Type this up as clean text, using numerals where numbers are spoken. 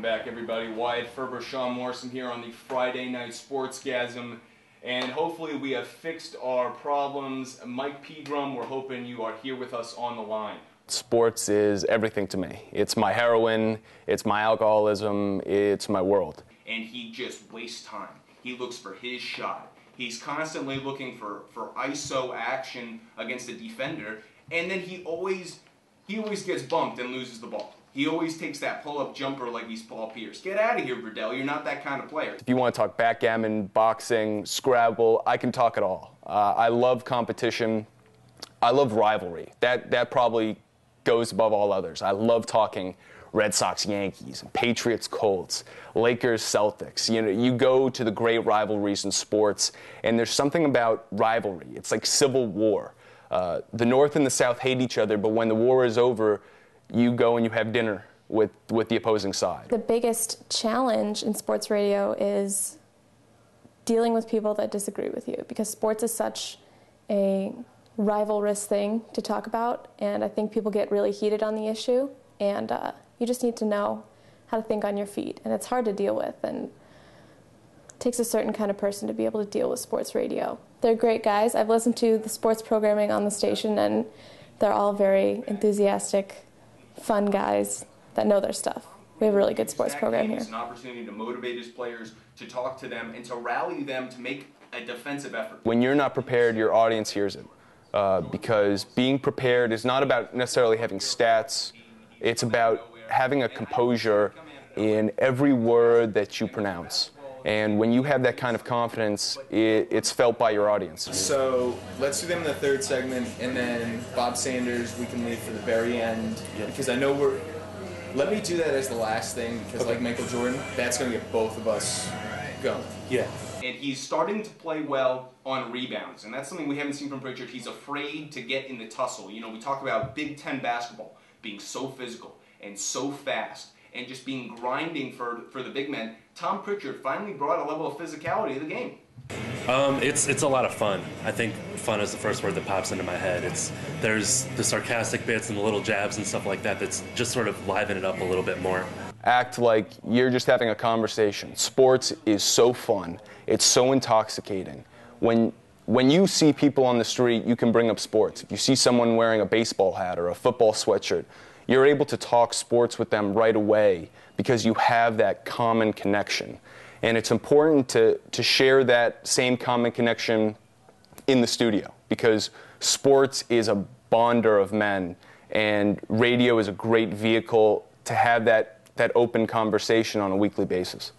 back, everybody. Wyatt Ferber, Sean Morrison here on the Friday Night Sportsgasm. And hopefully we have fixed our problems. Mike Pedrum, we're hoping you are here with us on the line. Sports is everything to me. It's my heroin, it's my alcoholism, it's my world. And he just wastes time. He looks for his shot. He's constantly looking for ISO action against a defender, and then he always gets bumped and loses the ball. He always takes that pull-up jumper like he's Paul Pierce. Get out of here, Verdell. You're not that kind of player. If you want to talk backgammon, boxing, Scrabble, I can talk it all. I love competition. I love rivalry. That probably goes above all others. I love talking Red Sox, Yankees, Patriots, Colts, Lakers, Celtics. You know, you go to the great rivalries in sports, and there's something about rivalry. It's like civil war. The North and the South hate each other, but when the war is over, you go and you have dinner with the opposing side. The biggest challenge in sports radio is dealing with people that disagree with you, because sports is such a rivalrous thing to talk about, and I think people get really heated on the issue, and you just need to know how to think on your feet, and it's hard to deal with, and it takes a certain kind of person to be able to deal with sports radio. They're great guys. I've listened to the sports programming on the station, and they're all very enthusiastic, fun guys that know their stuff. We have a really good sports program here. It's an opportunity to motivate his players, to talk to them, and to rally them to make a defensive effort. When you're not prepared, your audience hears it. Because being prepared is not about necessarily having stats. It's about having a composure in every word that you pronounce. And when you have that kind of confidence, it's felt by your audience. So let's do them in the third segment, and then Bob Sanders we can leave for the very end. Yeah. Because I know let me do that as the last thing, because okay, like Michael Jordan, that's going to get both of us going. Yeah. And he's starting to play well on rebounds, and that's something we haven't seen from Pritchard. He's afraid to get in the tussle. You know, we talk about Big Ten basketball being so physical and so fast, and just being grinding for the big men. Tom Pritchard finally brought a level of physicality to the game. It's a lot of fun. I think fun is the first word that pops into my head. There's the sarcastic bits and the little jabs and stuff like that that's just sort of liven it up a little bit more. Act like you're just having a conversation. Sports is so fun. It's so intoxicating. When you see people on the street, you can bring up sports. If you see someone wearing a baseball hat or a football sweatshirt, you're able to talk sports with them right away because you have that common connection. And it's important to share that same common connection in the studio, because sports is a bonder of men, and radio is a great vehicle to have that open conversation on a weekly basis.